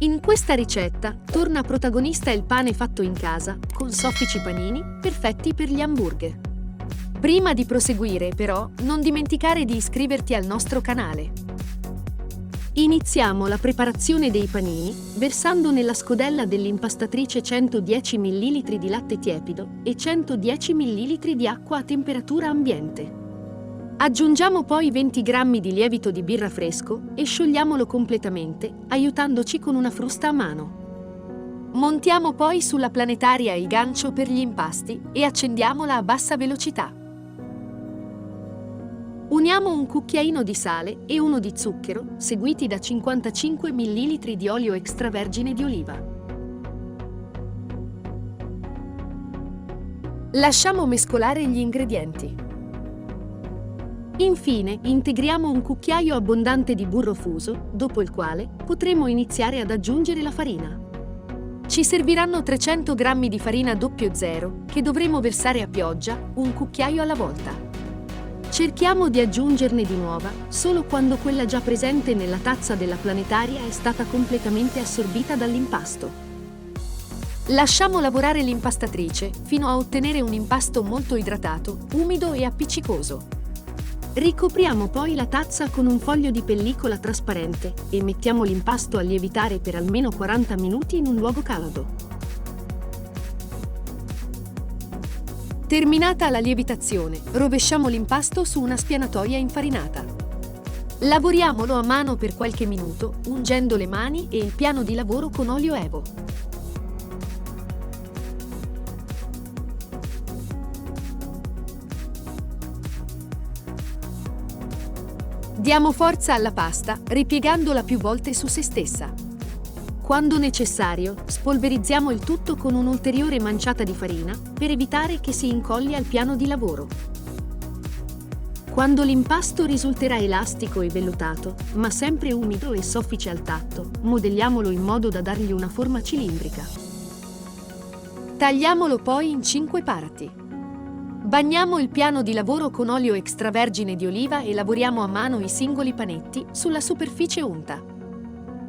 In questa ricetta torna protagonista il pane fatto in casa, con soffici panini, perfetti per gli hamburger. Prima di proseguire, però, non dimenticare di iscriverti al nostro canale. Iniziamo la preparazione dei panini versando nella scodella dell'impastatrice 110 ml di latte tiepido e 110 ml di acqua a temperatura ambiente. Aggiungiamo poi 20 g di lievito di birra fresco e sciogliamolo completamente, aiutandoci con una frusta a mano. Montiamo poi sulla planetaria il gancio per gli impasti e accendiamola a bassa velocità. Uniamo un cucchiaino di sale e uno di zucchero, seguiti da 55 ml di olio extravergine di oliva. Lasciamo mescolare gli ingredienti. Infine, integriamo un cucchiaio abbondante di burro fuso, dopo il quale potremo iniziare ad aggiungere la farina. Ci serviranno 300 g di farina 00 che dovremo versare a pioggia, un cucchiaio alla volta. Cerchiamo di aggiungerne di nuova solo quando quella già presente nella tazza della planetaria è stata completamente assorbita dall'impasto. Lasciamo lavorare l'impastatrice fino a ottenere un impasto molto idratato, umido e appiccicoso. Ricopriamo poi la tazza con un foglio di pellicola trasparente e mettiamo l'impasto a lievitare per almeno 40 minuti in un luogo caldo. Terminata la lievitazione, rovesciamo l'impasto su una spianatoia infarinata. Lavoriamolo a mano per qualche minuto, ungendo le mani e il piano di lavoro con olio Evo. Diamo forza alla pasta, ripiegandola più volte su se stessa. Quando necessario, spolverizziamo il tutto con un'ulteriore manciata di farina per evitare che si incolli al piano di lavoro. Quando l'impasto risulterà elastico e vellutato, ma sempre umido e soffice al tatto, modelliamolo in modo da dargli una forma cilindrica. Tagliamolo poi in 5 parti. Bagniamo il piano di lavoro con olio extravergine di oliva e lavoriamo a mano i singoli panetti sulla superficie unta.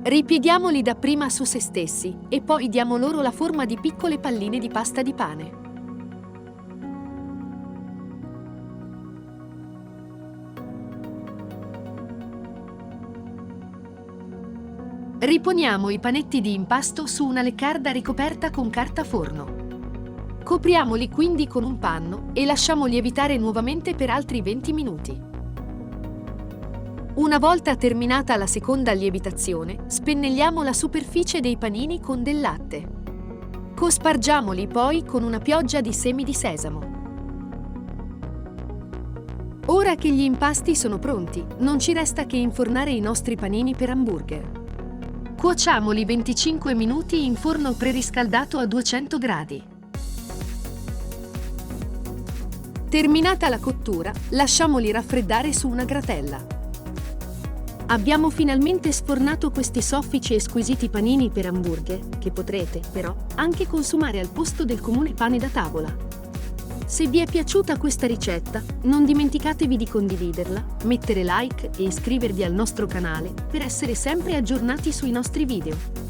Ripieghiamoli dapprima su se stessi e poi diamo loro la forma di piccole palline di pasta di pane. Riponiamo i panetti di impasto su una leccarda ricoperta con carta forno. Copriamoli quindi con un panno e lasciamo lievitare nuovamente per altri 20 minuti. Una volta terminata la seconda lievitazione, spennelliamo la superficie dei panini con del latte. Cospargiamoli poi con una pioggia di semi di sesamo. Ora che gli impasti sono pronti, non ci resta che infornare i nostri panini per hamburger. Cuociamoli 25 minuti in forno preriscaldato a 200 gradi. Terminata la cottura, lasciamoli raffreddare su una gratella. Abbiamo finalmente sfornato questi soffici e squisiti panini per hamburger, che potrete, però, anche consumare al posto del comune pane da tavola. Se vi è piaciuta questa ricetta, non dimenticatevi di condividerla, mettere like e iscrivervi al nostro canale per essere sempre aggiornati sui nostri video.